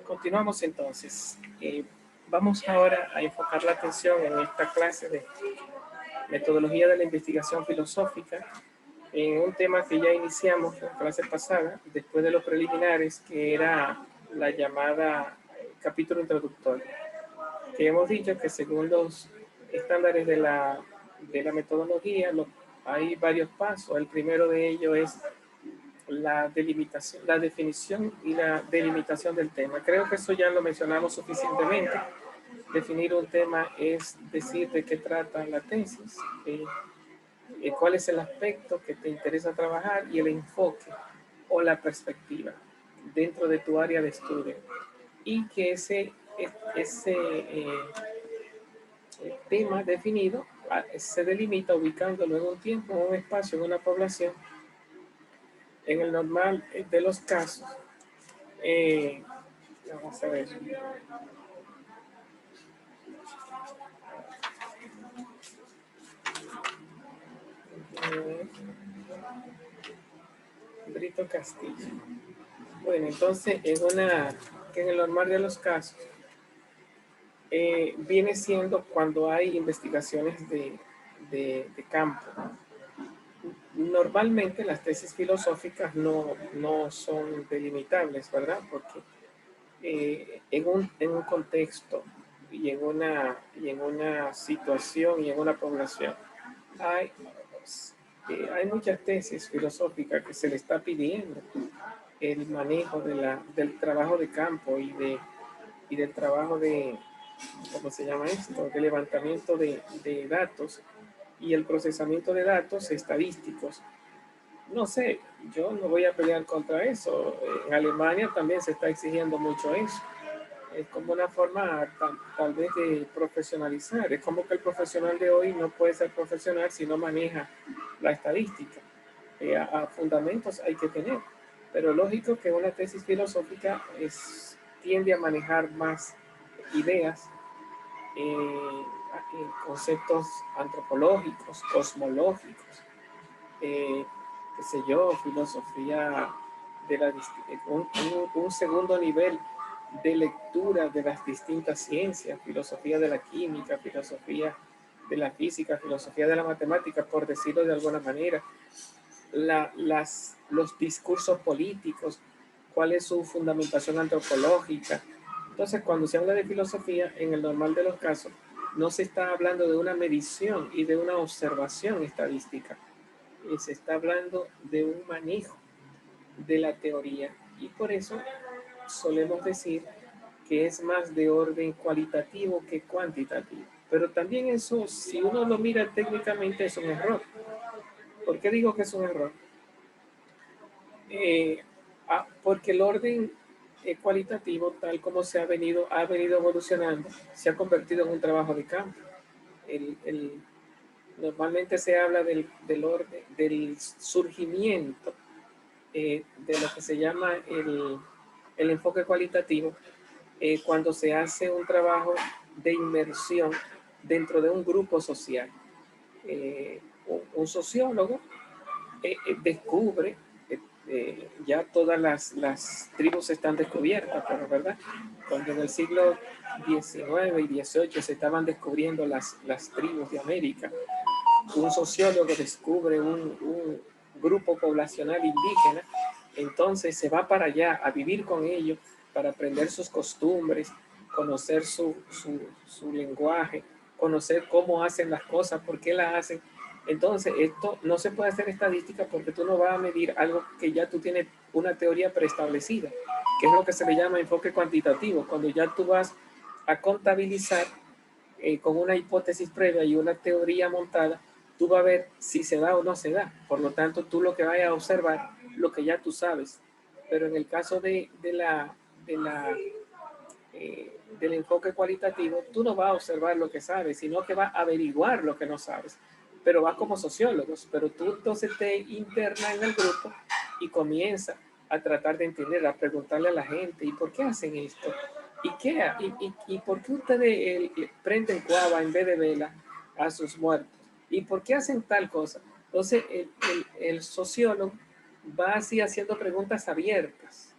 Continuamos entonces. Vamos ahora a enfocar la atención en esta clase de metodología de la investigación filosófica en un tema que ya iniciamos en la clase pasada, después de los preliminares, que era la llamada capítulo introductorio, que hemos dicho que según los estándares de la metodología hay varios pasos. El primero de ellos es la delimitación, la definición y la delimitación del tema. Creo que eso ya lo mencionamos suficientemente. Definir un tema es decir de qué trata la tesis, cuál es el aspecto que te interesa trabajar y el enfoque o la perspectiva dentro de tu área de estudio. Y que ese tema definido se delimita ubicándolo en un tiempo, en un espacio, en una población. En el normal de los casos, vamos a ver. Brito Castillo. Bueno, entonces en el normal de los casos, viene siendo cuando hay investigaciones de campo. Normalmente las tesis filosóficas no son delimitables, ¿verdad? Porque en un contexto y en una situación y en una población hay muchas tesis filosóficas que se le está pidiendo el manejo del trabajo de campo y del trabajo de, ¿cómo se llama esto?, de levantamiento de datos y el procesamiento de datos estadísticos. No sé, yo no voy a pelear contra eso. En Alemania también se está exigiendo mucho eso. Es como una forma tal vez de profesionalizar. Es como que el profesional de hoy no puede ser profesional si no maneja la estadística. A fundamentos hay que tener. Pero lógico que una tesis filosófica tiende a manejar más ideas, conceptos antropológicos, cosmológicos, qué sé yo, filosofía un segundo nivel de lectura de las distintas ciencias, filosofía de la química, filosofía de la física, filosofía de la matemática, por decirlo de alguna manera, los discursos políticos, cuál es su fundamentación antropológica. Entonces, cuando se habla de filosofía, en el normal de los casos, no se está hablando de una medición y de una observación estadística, se está hablando de un manejo de la teoría, y por eso solemos decir que es más de orden cualitativo que cuantitativo. Pero también eso, si uno lo mira técnicamente, es un error. ¿Por qué digo que es un error? Porque el orden cualitativo, tal como ha venido evolucionando, se ha convertido en un trabajo de campo. Normalmente se habla del orden, del surgimiento de lo que se llama el enfoque cualitativo, cuando se hace un trabajo de inmersión dentro de un grupo social. Un sociólogo descubre, ya todas las tribus están descubiertas, pero ¿verdad? Cuando en el siglo XIX y XVIII se estaban descubriendo las tribus de América, un sociólogo descubre un grupo poblacional indígena, entonces se va para allá a vivir con ellos, para aprender sus costumbres, conocer su lenguaje, conocer cómo hacen las cosas, por qué las hacen. Entonces, esto no se puede hacer estadística porque tú no vas a medir algo que ya tú tienes una teoría preestablecida, que es lo que se le llama enfoque cuantitativo, cuando ya tú vas a contabilizar con una hipótesis previa y una teoría montada, tú vas a ver si se da o no se da. Por lo tanto, tú lo que vayas a observar, lo que ya tú sabes. Pero en el caso del enfoque cualitativo, tú no vas a observar lo que sabes, sino que vas a averiguar lo que no sabes. Pero vas como sociólogos, pero tú entonces te internas en el grupo y comienzas a tratar de entender, a preguntarle a la gente, ¿y por qué hacen esto? ¿Y por qué ustedes prenden cuava en vez de vela a sus muertos? ¿Y por qué hacen tal cosa? Entonces, el sociólogo va así haciendo preguntas abiertas,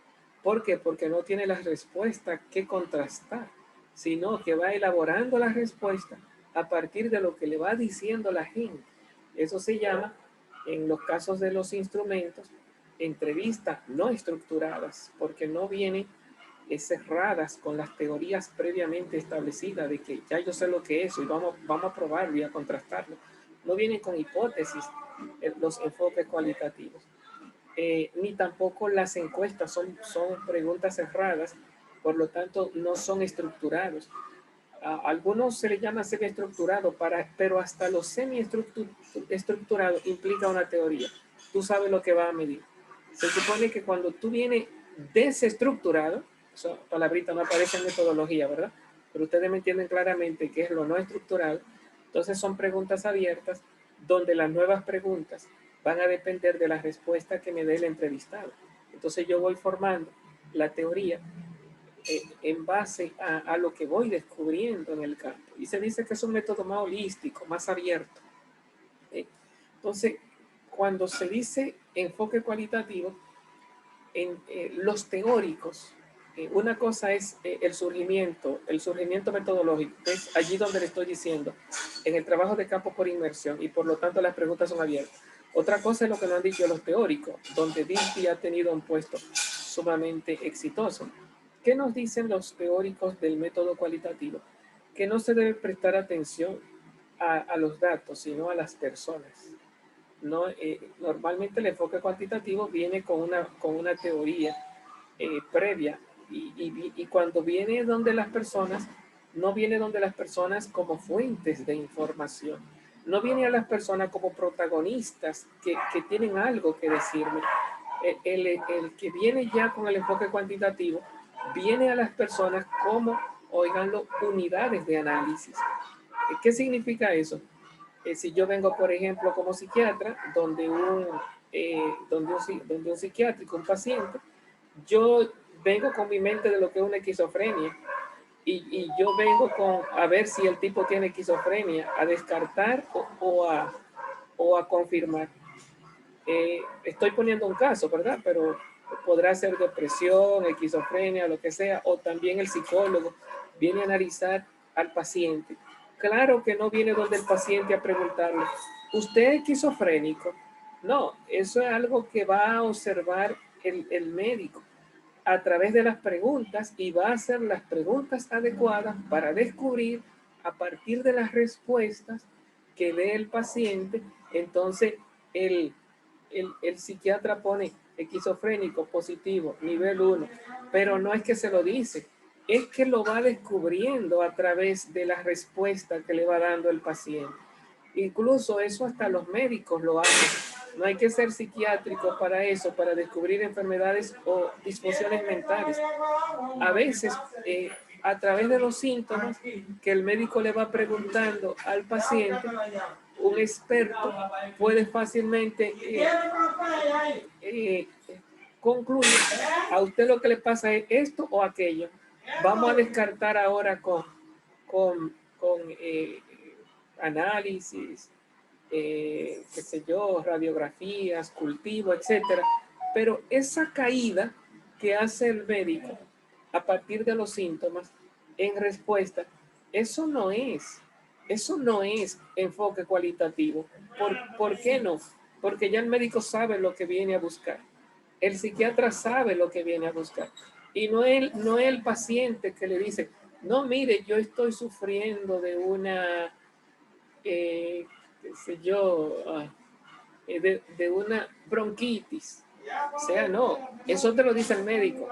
¿Por qué? Porque no tiene la respuesta que contrastar, sino que va elaborando la respuesta a partir de lo que le va diciendo la gente. Eso se llama, en los casos de los instrumentos, entrevistas no estructuradas, porque no vienen cerradas con las teorías previamente establecidas de que ya yo sé lo que es y vamos a probarlo y a contrastarlo. No vienen con hipótesis los enfoques cualitativos. Ni tampoco las encuestas son preguntas cerradas, por lo tanto no son estructurados. A algunos se les llama semiestructurado, pero hasta los semiestructurados implica una teoría. Tú sabes lo que va a medir. Se supone que cuando tú vienes desestructurado, esa palabrita no aparece en metodología, ¿verdad? Pero ustedes me entienden claramente que es lo no estructurado. Entonces son preguntas abiertas donde las nuevas preguntas van a depender de la respuesta que me dé el entrevistado. Entonces yo voy formando la teoría en base a lo que voy descubriendo en el campo. Y se dice que es un método más holístico, más abierto. Entonces, cuando se dice enfoque cualitativo, en los teóricos, una cosa es el surgimiento metodológico, que es allí donde le estoy diciendo, en el trabajo de campo por inmersión, y por lo tanto las preguntas son abiertas. Otra cosa es lo que nos han dicho los teóricos, donde Dilthey ha tenido un puesto sumamente exitoso. ¿Qué nos dicen los teóricos del método cualitativo? Que no se debe prestar atención a los datos, sino a las personas. No, normalmente el enfoque cuantitativo viene con una teoría previa y cuando viene donde las personas, no viene donde las personas como fuentes de información, no viene a las personas como protagonistas que tienen algo que decirme. El que viene ya con el enfoque cuantitativo viene a las personas como, oiganlo, unidades de análisis. ¿Qué significa eso? Si yo vengo, por ejemplo, como psiquiatra, donde un psiquiátrico, un paciente, yo vengo con mi mente de lo que es una esquizofrenia y yo vengo a ver si el tipo tiene esquizofrenia, a descartar o a confirmar. Estoy poniendo un caso, ¿verdad? Pero podrá ser depresión, esquizofrenia, lo que sea, o también el psicólogo viene a analizar al paciente. Claro que no viene donde el paciente a preguntarle, ¿usted es esquizofrénico? No, eso es algo que va a observar el médico a través de las preguntas y va a hacer las preguntas adecuadas para descubrir a partir de las respuestas que dé el paciente. Entonces, el psiquiatra pone esquizofrénico positivo, nivel 1, pero no es que se lo dice, es que lo va descubriendo a través de la respuesta que le va dando el paciente. Incluso eso hasta los médicos lo hacen. No hay que ser psiquiátrico para eso, para descubrir enfermedades o disfunciones mentales. A veces, a través de los síntomas que el médico le va preguntando al paciente, un experto puede fácilmente concluir a usted lo que le pasa es esto o aquello. Vamos a descartar ahora con análisis, qué sé yo, radiografías, cultivo, etcétera. Pero esa caída que hace el médico a partir de los síntomas en respuesta, eso no es enfoque cualitativo. ¿Por qué no? Porque ya el médico sabe lo que viene a buscar. El psiquiatra sabe lo que viene a buscar. Y no es el paciente que le dice, no, mire, yo estoy sufriendo de una, qué sé yo, de una bronquitis. O sea, no, eso te lo dice el médico,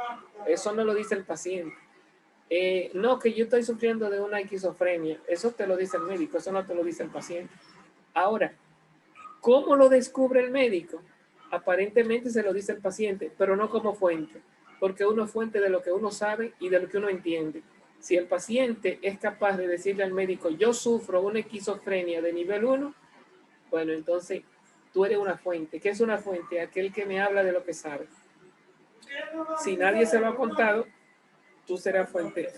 eso no lo dice el paciente. No, que yo estoy sufriendo de una esquizofrenia, eso te lo dice el médico, eso no te lo dice el paciente. Ahora, ¿cómo lo descubre el médico? Aparentemente se lo dice el paciente, pero no como fuente, porque uno es fuente de lo que uno sabe y de lo que uno entiende. Si el paciente es capaz de decirle al médico, yo sufro una esquizofrenia de nivel 1, bueno, entonces tú eres una fuente. ¿Qué es una fuente? Aquel que me habla de lo que sabe. Si nadie se lo ha contado, tú serás fuente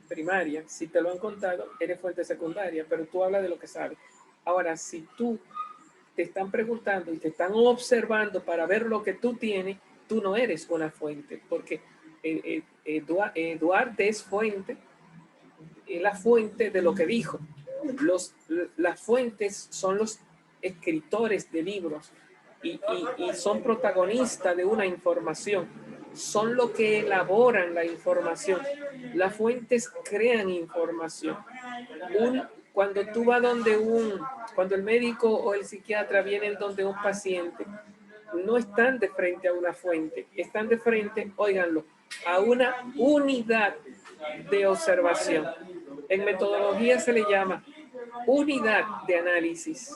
primaria. Si te lo han contado, eres fuente secundaria, pero tú hablas de lo que sabes. Ahora, si tú te están preguntando y te están observando para ver lo que tú tienes, tú no eres una fuente, porque Duarte es fuente, es la fuente de lo que dijo. Las fuentes son los escritores de libros y son protagonistas de una información, son los que elaboran la información. Las fuentes crean información. Cuando tú vas cuando el médico o el psiquiatra vienen donde un paciente, no están de frente a una fuente, están de frente, óiganlo, a una unidad de observación. En metodología se le llama unidad de análisis.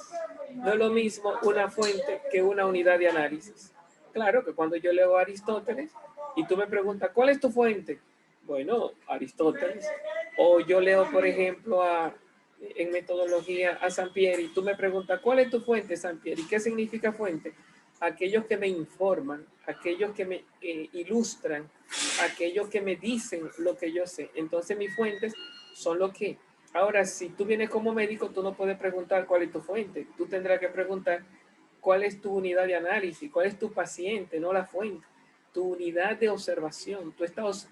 No es lo mismo una fuente que una unidad de análisis. Claro que cuando yo leo a Aristóteles y tú me preguntas, ¿cuál es tu fuente? Bueno, Aristóteles. O yo leo, por ejemplo, en metodología a Sampieri y tú me preguntas, ¿cuál es tu fuente, Sampieri? ¿Qué significa fuente? Aquellos que me informan, aquellos que me ilustran, aquellos que me dicen lo que yo sé. Entonces mis fuentes son lo que... Ahora, si tú vienes como médico, tú no puedes preguntar cuál es tu fuente. Tú tendrás que preguntar cuál es tu unidad de análisis, cuál es tu paciente, no la fuente. Tu unidad de observación. Tú estás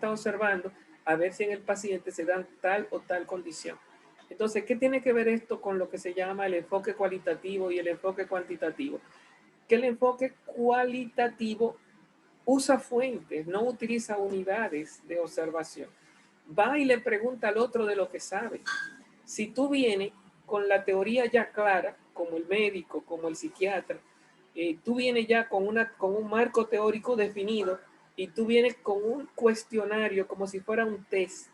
observando a ver si en el paciente se dan tal o tal condición. Entonces, ¿qué tiene que ver esto con lo que se llama el enfoque cualitativo y el enfoque cuantitativo? Que el enfoque cualitativo usa fuentes, no utiliza unidades de observación. Va y le pregunta al otro de lo que sabe. Si tú vienes con la teoría ya clara, como el médico, como el psiquiatra, tú vienes ya con un marco teórico definido y tú vienes con un cuestionario como si fuera un test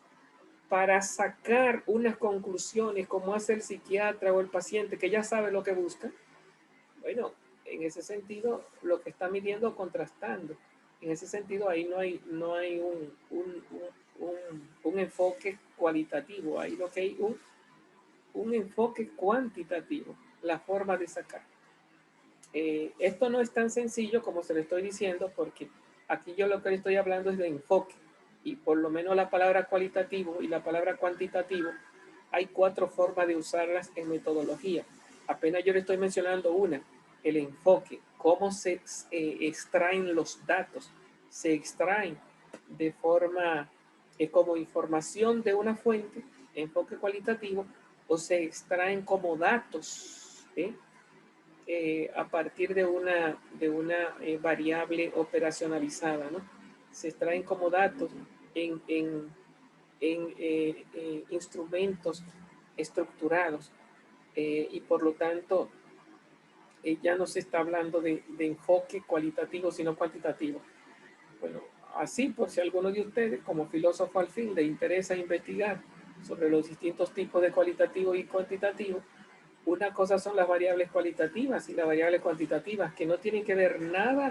para sacar unas conclusiones como hace el psiquiatra o el paciente que ya sabe lo que busca. Bueno, en ese sentido, lo que está midiendo contrastando. En ese sentido, ahí no hay un enfoque cualitativo, ahí lo que hay un enfoque cuantitativo, la forma de sacar. Esto no es tan sencillo como se lo estoy diciendo, porque aquí yo lo que le estoy hablando es de enfoque, y por lo menos la palabra cualitativo y la palabra cuantitativo, hay 4 formas de usarlas en metodología. Apenas yo le estoy mencionando una, el enfoque, cómo se extraen los datos. Se extraen de forma como información de una fuente, enfoque cualitativo, o se extraen como datos, a partir de una variable operacionalizada, ¿no? Se extraen como datos en instrumentos estructurados, y por lo tanto ya no se está hablando de enfoque cualitativo, sino cuantitativo. Bueno, así por si a alguno de ustedes, como filósofo al fin, le interesa investigar sobre los distintos tipos de cualitativo y cuantitativo, una cosa son las variables cualitativas y las variables cuantitativas, que no tienen que ver nada,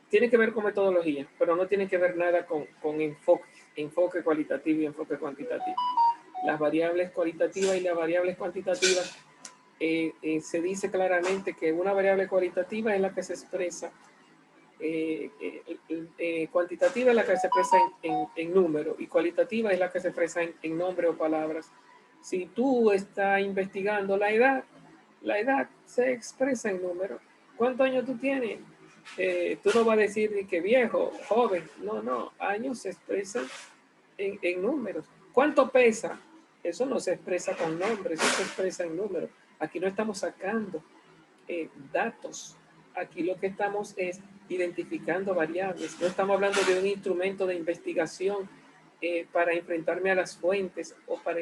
tienen que ver con metodología, pero no tienen que ver nada con enfoque cualitativo y enfoque cuantitativo. Las variables cualitativas y las variables cuantitativas, se dice claramente que una variable cualitativa es la que se expresa, cuantitativa es la que se expresa en número y cualitativa es la que se expresa en nombre o palabras. Si tú estás investigando la edad se expresa en número. ¿Cuántos años tú tienes? Tú no vas a decir ni que viejo, joven. No, años se expresan en números. ¿Cuánto pesa? Eso no se expresa con nombres, eso se expresa en números. Aquí no estamos sacando datos. Aquí lo que estamos es identificando variables. No estamos hablando de un instrumento de investigación para enfrentarme a las fuentes o para...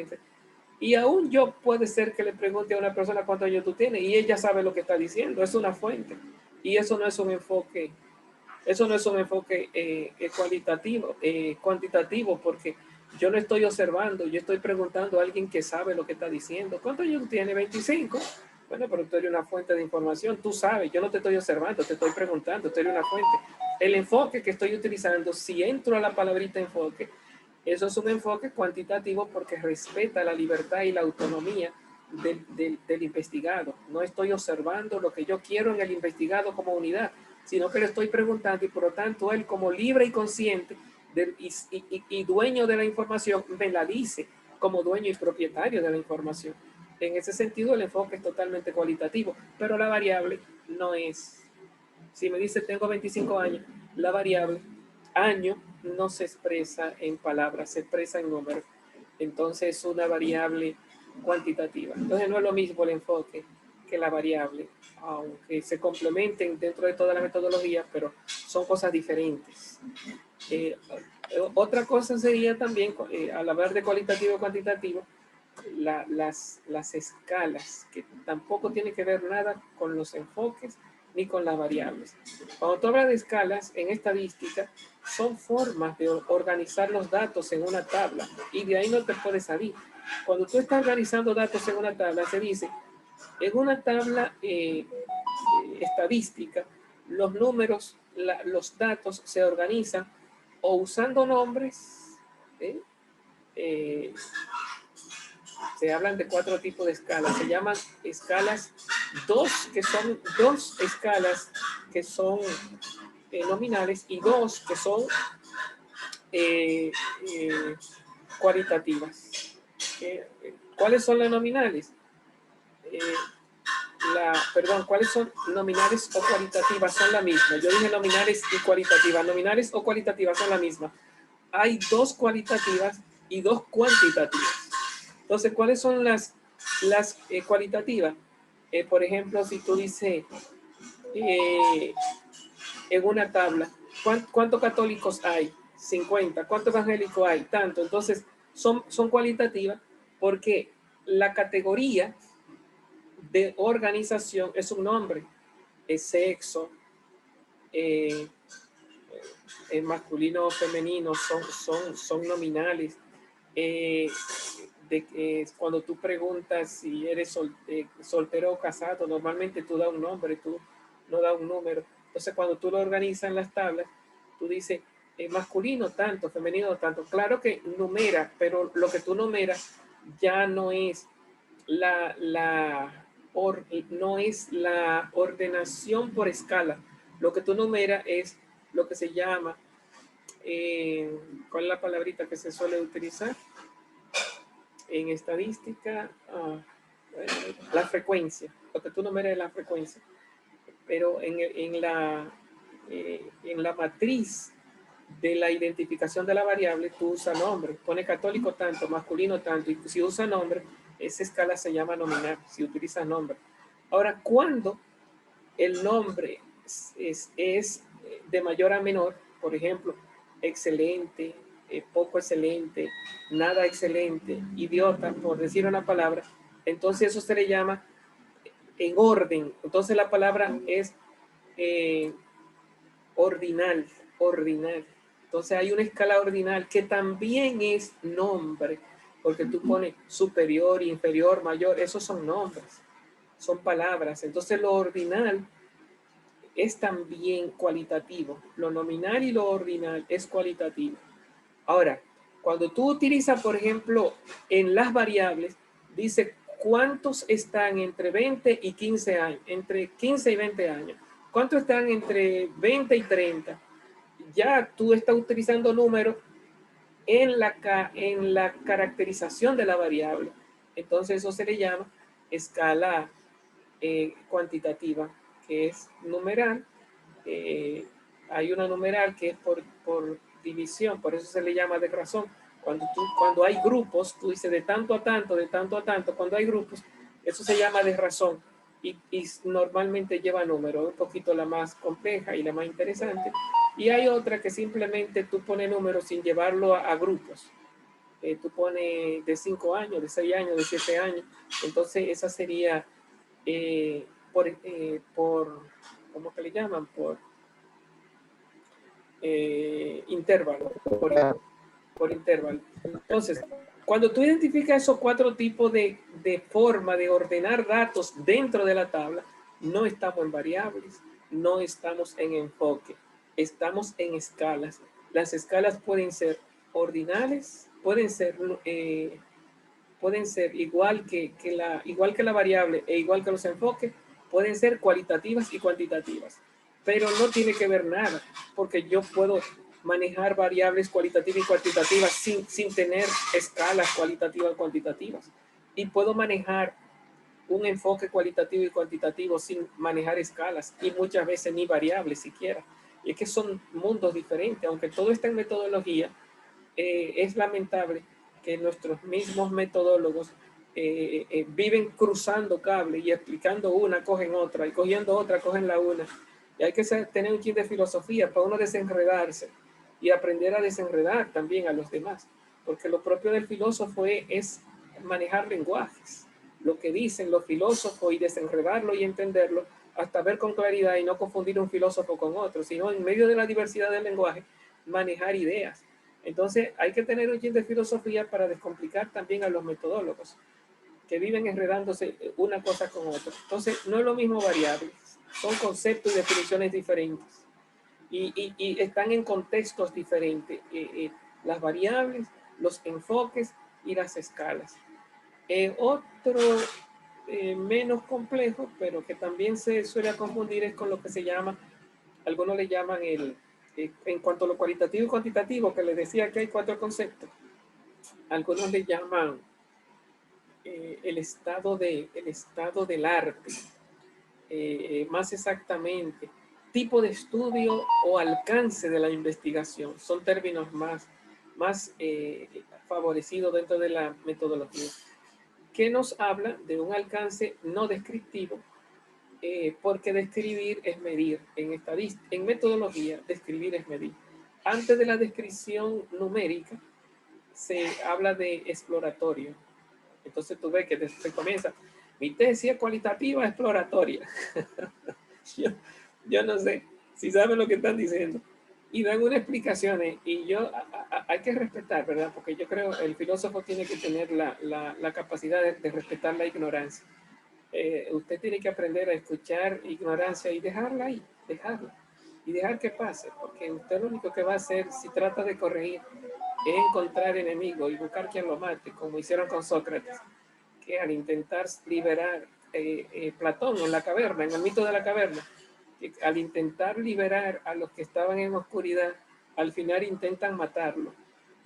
Y aún yo puede ser que le pregunte a una persona cuántos años tú tienes y ella sabe lo que está diciendo. Es una fuente. Y eso no es un enfoque, eso no es un enfoque cualitativo, cuantitativo, porque yo no estoy observando, yo estoy preguntando a alguien que sabe lo que está diciendo. ¿Cuántos años tú tienes? 25. Bueno, pero tú eres una fuente de información, tú sabes, yo no te estoy observando, te estoy preguntando, tú eres una fuente. El enfoque que estoy utilizando, si entro a la palabrita enfoque, eso es un enfoque cuantitativo porque respeta la libertad y la autonomía del investigado. No estoy observando lo que yo quiero en el investigado como unidad, sino que le estoy preguntando y por lo tanto él como libre y consciente y dueño de la información me la dice como dueño y propietario de la información. En ese sentido el enfoque es totalmente cualitativo, pero la variable no es. Si me dice tengo 25 años, la variable año no se expresa en palabras, se expresa en números. Entonces es una variable cuantitativa. Entonces no es lo mismo el enfoque que la variable, aunque se complementen dentro de toda la metodología, pero son cosas diferentes. Otra cosa sería también, al hablar de cualitativo y cuantitativo, las escalas, que tampoco tiene que ver nada con los enfoques ni con las variables. Cuando tú hablas de escalas en estadística, son formas de organizar los datos en una tabla y de ahí no te puedes salir. Cuando tú estás organizando datos en una tabla, se dice, en una tabla estadística, los números, los datos se organizan o usando nombres, ¿eh? Se hablan de 4 tipos de escalas. Se llaman escalas que son dos escalas que son nominales y dos que son cualitativas. ¿Cuáles son las nominales? ¿Cuáles son nominales o cualitativas? Son la misma. Yo dije nominales y cualitativas. Nominales o cualitativas son la misma. Hay dos cualitativas y dos cuantitativas. Entonces, ¿cuáles son las cualitativas? Por ejemplo, si tú dices en una tabla, ¿cuántos católicos hay? 50. ¿Cuántos evangélicos hay? Tanto. Entonces, son cualitativas porque la categoría de organización es un nombre, es sexo, masculino o femenino, son nominales. Cuando tú preguntas si eres soltero o casado, normalmente tú das un nombre, tú no das un número. Entonces, cuando tú lo organizas en las tablas, tú dices masculino tanto, femenino tanto. Claro que numera, pero lo que tú numeras ya no es no es la ordenación por escala. Lo que tú numeras es lo que se llama, ¿cuál es la palabrita que se suele utilizar en estadística? La frecuencia. Lo que tú numeras es la frecuencia. Pero en la matriz de la identificación de la variable, tú usas nombre. Pone católico tanto, masculino tanto, y si usa nombre, esa escala se llama nominal, si utiliza nombre. Ahora, cuando el nombre es de mayor a menor, por ejemplo, excelente, poco excelente, nada excelente, idiota, por decir una palabra, entonces eso se le llama en orden. Entonces la palabra es ordinal. Entonces hay una escala ordinal que también es nombre, porque tú pones superior, inferior, mayor, esos son nombres, son palabras. Entonces lo ordinal es también cualitativo. Lo nominal y lo ordinal es cualitativo. Ahora, cuando tú utilizas, por ejemplo, en las variables, dice cuántos están entre 20 y 15 años, entre 15 y 20 años. ¿Cuántos están entre 20 y 30? Ya tú estás utilizando números en la caracterización de la variable. Entonces eso se le llama escala cuantitativa, que es numeral. Hay una numeral que es por división, por eso se le llama de razón. Cuando hay grupos, tú dices de tanto a tanto, de tanto a tanto, cuando hay grupos, eso se llama de razón y normalmente lleva número, un poquito la más compleja y la más interesante. Y hay otra que simplemente tú pones números sin llevarlo a grupos. Tú pones de 5 años, de 6 años, de 7 años. Entonces esa sería por ¿cómo que le llaman? Por intervalo, por intervalo. Entonces, cuando tú identificas esos 4 tipos de forma de ordenar datos dentro de la tabla, no estamos en variables, no estamos en enfoque, estamos en escalas. Las escalas pueden ser ordinales, pueden ser igual que la variable e igual que los enfoques, pueden ser cualitativas y cuantitativas, pero no tiene que ver nada, porque yo puedo manejar variables cualitativas y cuantitativas sin tener escalas cualitativas y cuantitativas, y puedo manejar un enfoque cualitativo y cuantitativo sin manejar escalas y muchas veces ni variables siquiera. Y es que son mundos diferentes, aunque todo está en metodología, es lamentable que nuestros mismos metodólogos viven cruzando cables y explicando una, cogen otra, y cogiendo otra, cogen la una. Y hay que tener un chin de filosofía para uno desenredarse y aprender a desenredar también a los demás, porque lo propio del filósofo es manejar lenguajes, lo que dicen los filósofos y desenredarlo y entenderlo hasta ver con claridad y no confundir un filósofo con otro, sino en medio de la diversidad del lenguaje, manejar ideas. Entonces hay que tener un chin de filosofía para descomplicar también a los metodólogos que viven enredándose una cosa con otra. Entonces no es lo mismo variables, son conceptos y definiciones diferentes y están en contextos diferentes, las variables, los enfoques y las escalas. Otro menos complejo, pero que también se suele confundir es con lo que se llama, algunos le llaman en cuanto a lo cualitativo y cuantitativo, que les decía que hay 4 conceptos, algunos le llaman el estado del arte, más exactamente, tipo de estudio o alcance de la investigación, son términos más favorecidos dentro de la metodología, que nos habla de un alcance no descriptivo, porque describir es medir. En metodología, describir es medir. Antes de la descripción numérica, se habla de exploratorio. Entonces tú ves que se comienza, mi tesis es cualitativa exploratoria. yo, yo no sé si saben lo que están diciendo. Y dan unas explicaciones y hay que respetar, ¿verdad? Porque yo creo el filósofo tiene que tener la capacidad de respetar la ignorancia. Usted tiene que aprender a escuchar ignorancia y dejarla ahí, dejarla. Y dejar que pase, porque usted lo único que va a hacer si trata de corregir es encontrar enemigos y buscar quien lo mate, como hicieron con Sócrates, que al intentar liberar Platón en la caverna, en el mito de la caverna, que al intentar liberar a los que estaban en oscuridad, al final intentan matarlo,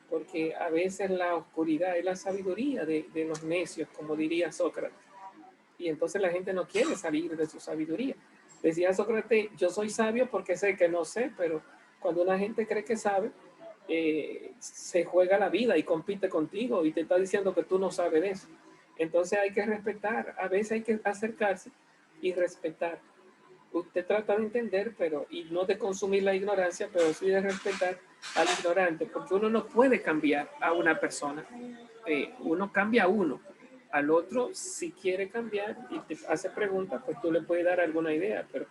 porque a veces la oscuridad es la sabiduría de los necios, como diría Sócrates, y entonces la gente no quiere salir de su sabiduría. Decía Sócrates, yo soy sabio porque sé que no sé, pero cuando una gente cree que sabe, se juega la vida y compite contigo y te está diciendo que tú no sabes de eso. Entonces hay que respetar, a veces hay que acercarse y respetar. Usted trata de entender, pero y no de consumir la ignorancia, pero sí de respetar al ignorante, porque uno no puede cambiar a una persona. Uno cambia a uno, al otro si quiere cambiar y te hace preguntas, pues tú le puedes dar alguna idea, pero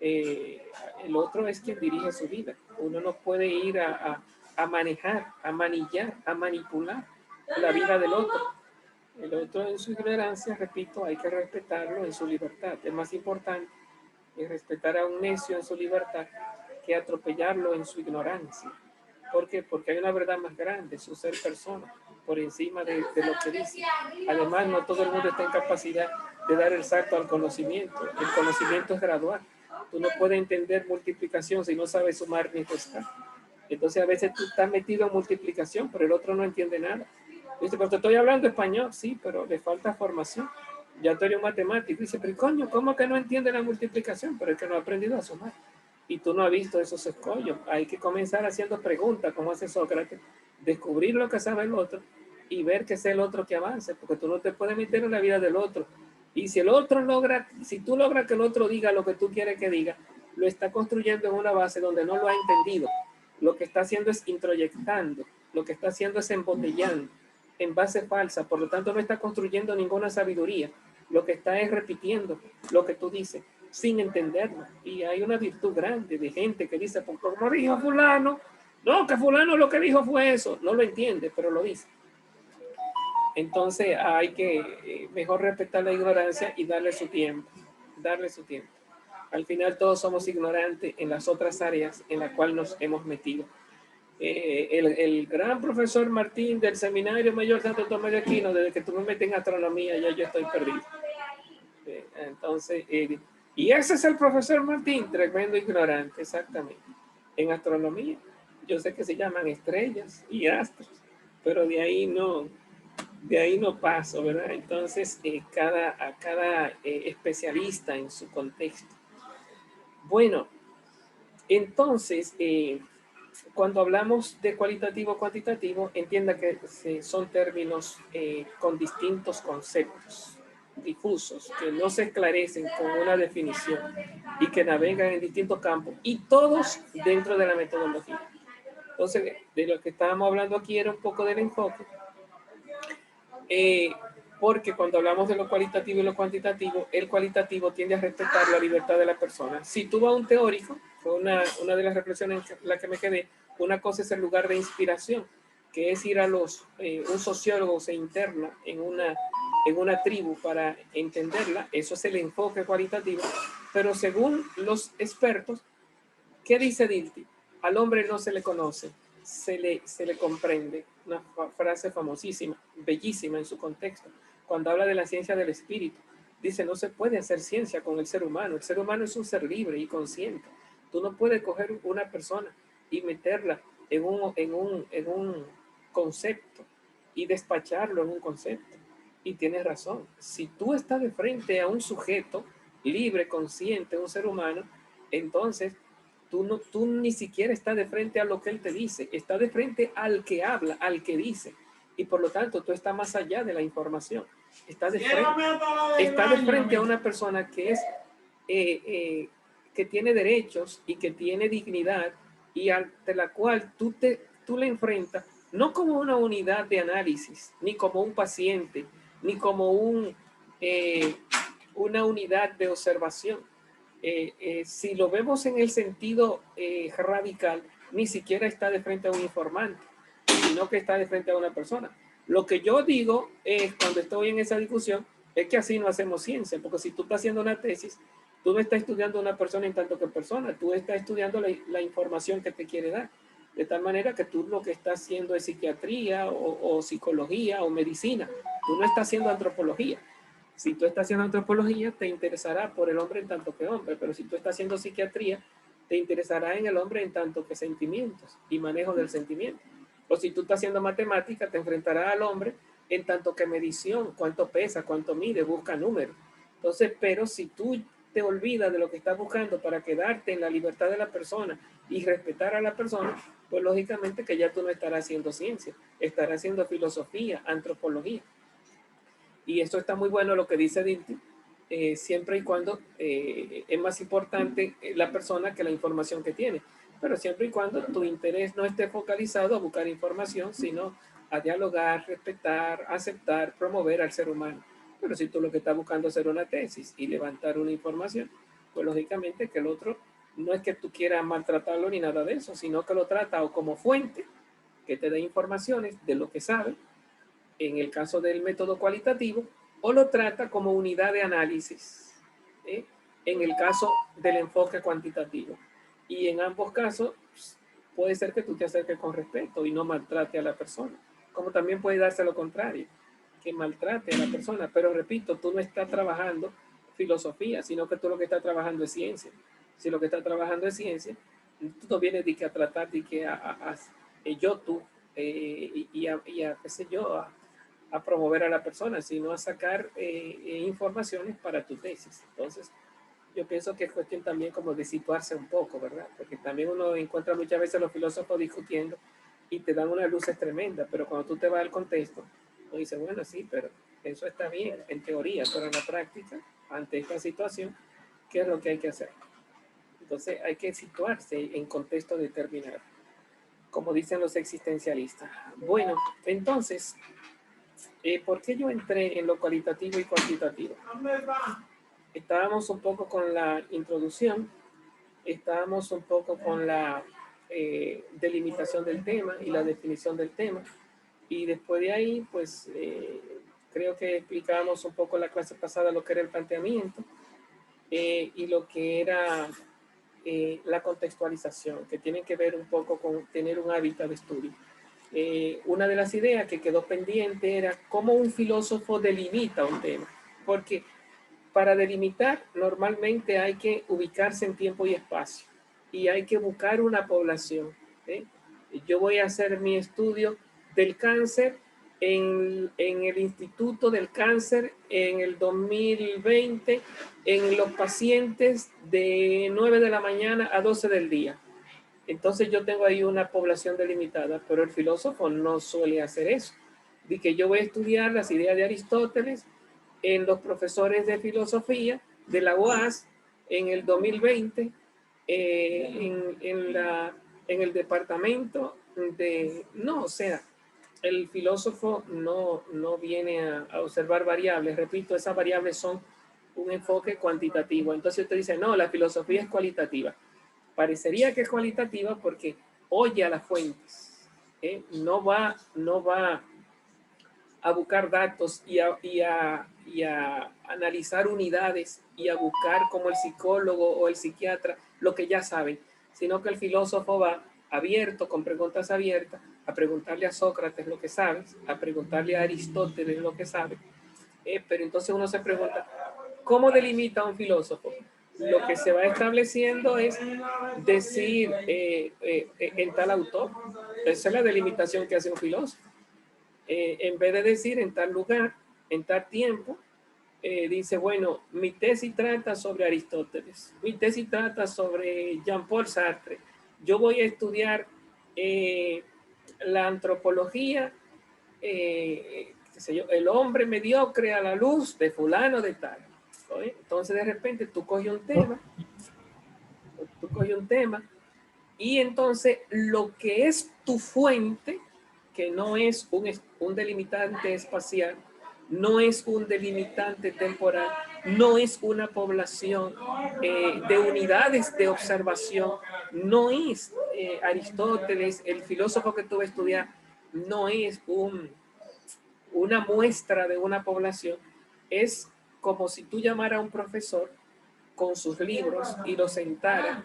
el otro es quien dirige su vida. Uno no puede ir a manejar, a manillar, a manipular la vida del otro. El otro en su ignorancia, repito, hay que respetarlo en su libertad. Es más importante respetar a un necio en su libertad que atropellarlo en su ignorancia. ¿Por qué? Porque hay una verdad más grande, su ser persona, por encima de lo que dice. Además, no todo el mundo está en capacidad de dar el salto al conocimiento. El conocimiento es gradual. Tú no puedes entender multiplicación si no sabes sumar ni restar. Entonces, a veces tú estás metido en multiplicación, pero el otro no entiende nada. Dice, pero te estoy hablando español, sí, pero le falta formación. Ya tú eres un matemático. Dice, pero coño, ¿cómo que no entiende la multiplicación? Pero es que no ha aprendido a sumar. Y tú no has visto esos escollos. Hay que comenzar haciendo preguntas, como hace Sócrates, descubrir lo que sabe el otro y ver que es el otro que avance, porque tú no te puedes meter en la vida del otro. Y si el otro logra, si tú logras que el otro diga lo que tú quieres que diga, lo está construyendo en una base donde no lo ha entendido. Lo que está haciendo es introyectando, lo que está haciendo es embotellando en base falsa, por lo tanto no está construyendo ninguna sabiduría, lo que está es repitiendo lo que tú dices sin entenderlo. Y hay una virtud grande de gente que dice, pues como dijo fulano, no, que fulano lo que dijo fue eso, no lo entiende, pero lo dice. Entonces hay que mejor respetar la ignorancia y darle su tiempo, darle su tiempo. Al final todos somos ignorantes en las otras áreas en las cuales nos hemos metido. El gran profesor Martín del Seminario Mayor Santo Tomás de Aquino, desde que tú me metes en astronomía, ya yo estoy perdido. Entonces, y ese es el profesor Martín, tremendo ignorante, exactamente. En astronomía, yo sé que se llaman estrellas y astros, pero de ahí no, de ahí no paso, ¿verdad? Entonces, cada especialista en su contexto. Bueno, entonces, cuando hablamos de cualitativo o cuantitativo, entienda que son términos con distintos conceptos difusos, que no se esclarecen con una definición y que navegan en distintos campos, y todos dentro de la metodología. Entonces, de lo que estábamos hablando aquí era un poco del enfoque, porque cuando hablamos de lo cualitativo y lo cuantitativo, el cualitativo tiende a respetar la libertad de la persona. Si tú vas a un teórico, fue una de las reflexiones en la que me quedé, una cosa es el lugar de inspiración, que es ir a un sociólogo se interna en una tribu para entenderla, eso es el enfoque cualitativo, pero según los expertos, ¿qué dice Dilthey? Al hombre no se le conoce, se le comprende. Una frase famosísima, bellísima en su contexto. Cuando habla de la ciencia del espíritu, dice, no se puede hacer ciencia con el ser humano. El ser humano es un ser libre y consciente. Tú no puedes coger una persona y meterla en un concepto y despacharlo en un concepto. Y tienes razón. Si tú estás de frente a un sujeto libre, consciente, un ser humano, entonces tú ni siquiera estás de frente a lo que él te dice, estás de frente al que habla, al que dice. Y por lo tanto, tú estás más allá de la información. Estás de frente a una persona que es que tiene derechos y que tiene dignidad y ante la cual tú le enfrentas no como una unidad de análisis, ni como un paciente, ni como una unidad de observación. Si lo vemos en el sentido radical, ni siquiera está de frente a un informante, sino que está de frente a una persona. Lo que yo digo es, cuando estoy en esa discusión, es que así no hacemos ciencia, porque si tú estás haciendo una tesis, tú no estás estudiando a una persona en tanto que persona, tú estás estudiando la información que te quiere dar. De tal manera que tú lo que estás haciendo es psiquiatría o psicología o medicina. Tú no estás haciendo antropología. Si tú estás haciendo antropología, te interesará por el hombre en tanto que hombre, pero si tú estás haciendo psiquiatría, te interesará en el hombre en tanto que sentimientos y manejo del sentimiento. O si tú estás haciendo matemática, te enfrentará al hombre en tanto que medición, cuánto pesa, cuánto mide, busca números. Entonces, pero si tú te olvidas de lo que estás buscando para quedarte en la libertad de la persona y respetar a la persona, pues lógicamente que ya tú no estarás haciendo ciencia, estarás haciendo filosofía, antropología. Y esto está muy bueno lo que dice Dilthey, siempre y cuando es más importante la persona que la información que tiene, pero siempre y cuando tu interés no esté focalizado a buscar información, sino a dialogar, respetar, aceptar, promover al ser humano. Pero si tú lo que estás buscando es hacer una tesis y levantar una información, pues lógicamente que el otro no es que tú quieras maltratarlo ni nada de eso, sino que lo trata o como fuente que te dé informaciones de lo que sabe en el caso del método cualitativo, o lo trata como unidad de análisis, ¿eh? En el caso del enfoque cuantitativo. Y en ambos casos puede ser que tú te acerques con respeto y no maltrate a la persona, como también puede darse lo contrario, que maltrate a la persona. Pero repito, tú no estás trabajando filosofía, sino que tú lo que estás trabajando es ciencia. Si lo que estás trabajando es ciencia, tú no vienes de que a tratar de que yo, tú, qué sé yo, a promover a la persona, sino a sacar informaciones para tu tesis. Entonces, yo pienso que es cuestión también como de situarse un poco, ¿verdad? Porque también uno encuentra muchas veces a los filósofos discutiendo y te dan unas luces tremendas, pero cuando tú te vas al contexto, uno dice, bueno, sí, pero eso está bien en teoría, pero en la práctica, ante esta situación, ¿qué es lo que hay que hacer? Entonces hay que situarse en contexto determinado, como dicen los existencialistas. Bueno, entonces, ¿por qué yo entré en lo cualitativo y cuantitativo? Estábamos un poco con la introducción, estábamos un poco con la delimitación del tema y la definición del tema, y después de ahí, pues creo que explicábamos un poco la clase pasada lo que era el planteamiento y lo que era la contextualización, que tiene que ver un poco con tener un hábitat de estudio. Una de las ideas que quedó pendiente era cómo un filósofo delimita un tema, porque para delimitar normalmente hay que ubicarse en tiempo y espacio y hay que buscar una población. ¿eh? Yo voy a hacer mi estudio del cáncer en el Instituto del Cáncer en el 2020 en los pacientes de 9 de la mañana a 12 del día. Entonces yo tengo ahí una población delimitada, pero el filósofo no suele hacer eso. De que yo voy a estudiar las ideas de Aristóteles en los profesores de filosofía de la UAS en el 2020, en el departamento de... No, o sea, el filósofo no viene a observar variables. Repito, esas variables son un enfoque cuantitativo. Entonces usted dice, no, la filosofía es cualitativa. Parecería que es cualitativa porque oye a las fuentes. No va a buscar datos y a analizar unidades y a buscar como el psicólogo o el psiquiatra lo que ya saben, sino que el filósofo va abierto, con preguntas abiertas, a preguntarle a Sócrates lo que sabe, a preguntarle a Aristóteles lo que sabe. Pero entonces uno se pregunta, ¿cómo delimita un filósofo? Lo que se va estableciendo es decir en tal autor. Esa es la delimitación que hace un filósofo. En vez de decir en tal lugar, en tal tiempo, dice, bueno, mi tesis trata sobre Aristóteles, mi tesis trata sobre Jean-Paul Sartre, yo voy a estudiar la antropología, qué sé yo, el hombre mediocre a la luz de fulano de tal. ¿Oye? Entonces de repente tú coges un tema y entonces lo que es tu fuente, que no es un delimitante espacial, no es un delimitante temporal, no es una población de unidades de observación, no es Aristóteles, el filósofo que tú vas a estudiar, no es una muestra de una población, es como si tú llamaras a un profesor con sus libros y lo sentara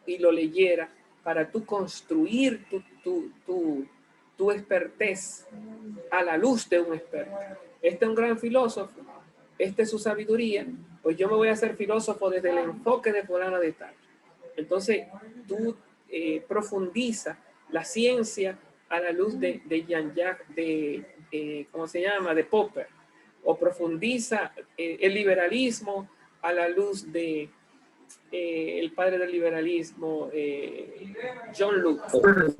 y lo leyera para tú construir tu expertez a la luz de un experto. Este es un gran filósofo, esta es su sabiduría, pues yo me voy a hacer filósofo desde el enfoque de fulano de tal. Entonces, tú profundiza la ciencia a la luz de Jean-Jacques, ¿cómo se llama? De Popper, o profundiza el liberalismo a la luz de el padre del liberalismo, John Locke.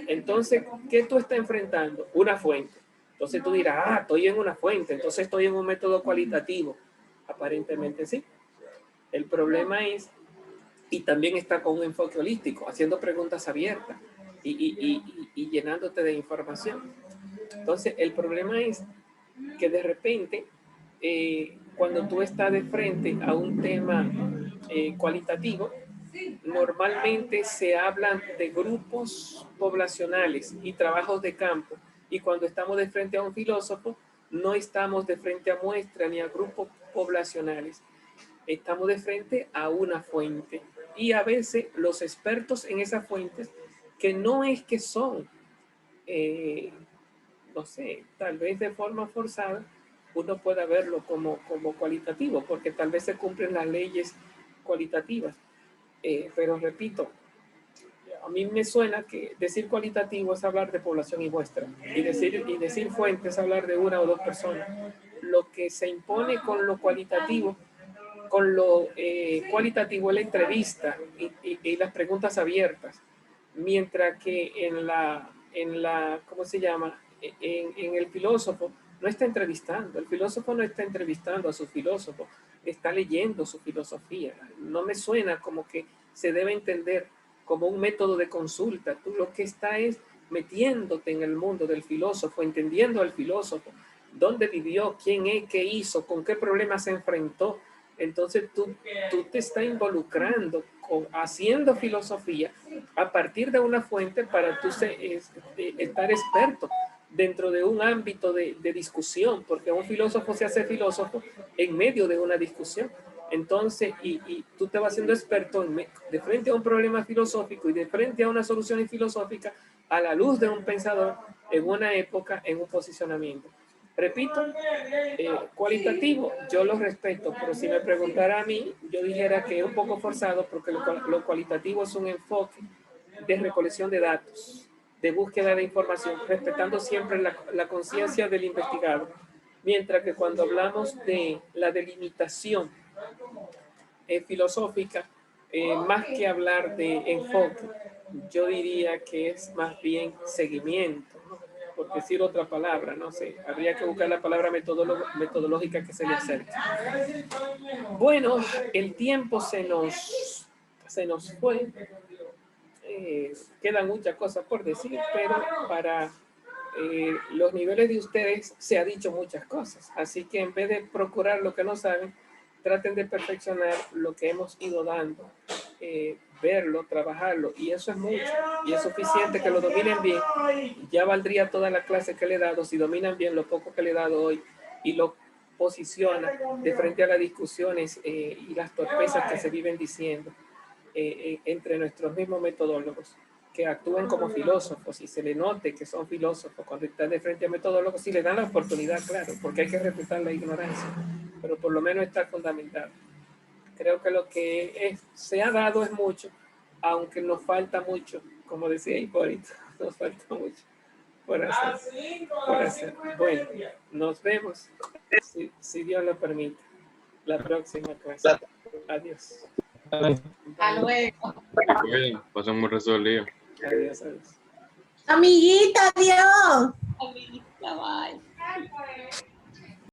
Entonces, ¿qué tú estás enfrentando? Una fuente. Entonces tú dirás, estoy en una fuente, entonces estoy en un método cualitativo. Aparentemente sí. El problema es, y también está con un enfoque holístico, haciendo preguntas abiertas y llenándote de información. Entonces, el problema es que de repente, cuando tú estás de frente a un tema cualitativo, normalmente se hablan de grupos poblacionales y trabajos de campo. Y cuando estamos de frente a un filósofo, no estamos de frente a muestras ni a grupos poblacionales. Estamos de frente a una fuente. Y a veces los expertos en esas fuentes, que no es que son, no sé, tal vez de forma forzada, uno pueda verlo como cualitativo, porque tal vez se cumplen las leyes cualitativas. Pero repito, a mí me suena que decir cualitativo es hablar de población y muestra, y decir fuente es hablar de una o dos personas. Lo que se impone con lo cualitativo, es la entrevista y las preguntas abiertas, mientras que ¿cómo se llama? En el filósofo no está entrevistando, el filósofo no está entrevistando a su filósofo, está leyendo su filosofía. No me suena como que se debe entender como un método de consulta. Tú lo que está es metiéndote en el mundo del filósofo, entendiendo al filósofo, dónde vivió, quién es, qué hizo, con qué problemas se enfrentó. Entonces tú te estás involucrando haciendo filosofía a partir de una fuente para tú estar experto dentro de un ámbito de discusión, porque un filósofo se hace filósofo en medio de una discusión. Entonces, y tú te vas haciendo experto de frente a un problema filosófico y de frente a una solución filosófica a la luz de un pensador en una época, en un posicionamiento. Repito, cualitativo, yo lo respeto, pero si me preguntara a mí, yo dijera que es un poco forzado porque lo cualitativo es un enfoque de recolección de datos, de búsqueda de información, respetando siempre la conciencia del investigado. Mientras que cuando hablamos de la delimitación filosófica, más que hablar de enfoque, yo diría que es más bien seguimiento, ¿no? Por decir otra palabra, no sé, habría que buscar la palabra metodológica que se le acerque. Bueno, el tiempo se nos fue. Quedan muchas cosas por decir, pero para los niveles de ustedes se ha dicho muchas cosas. Así que en vez de procurar lo que no saben, traten de perfeccionar lo que hemos ido dando, verlo, trabajarlo, y eso es mucho, y es suficiente que lo dominen bien. Ya valdría toda la clase que le he dado si dominan bien lo poco que le he dado hoy y lo posiciona de frente a las discusiones y las torpezas que se viven diciendo entre nuestros mismos metodólogos, que actúen como filósofos y se le note que son filósofos cuando están de frente a metodólogos, si le dan la oportunidad, claro, porque hay que respetar la ignorancia, pero por lo menos está fundamentado. Creo que lo que se ha dado es mucho, aunque nos falta mucho, como decía Hipólito, nos falta mucho por hacer. Bueno, nos vemos, si Dios lo permite, la próxima clase. Adiós. Hasta luego. Pasan un resto del día. Adiós, adiós. Amiguita, adiós. Amiguita, bye.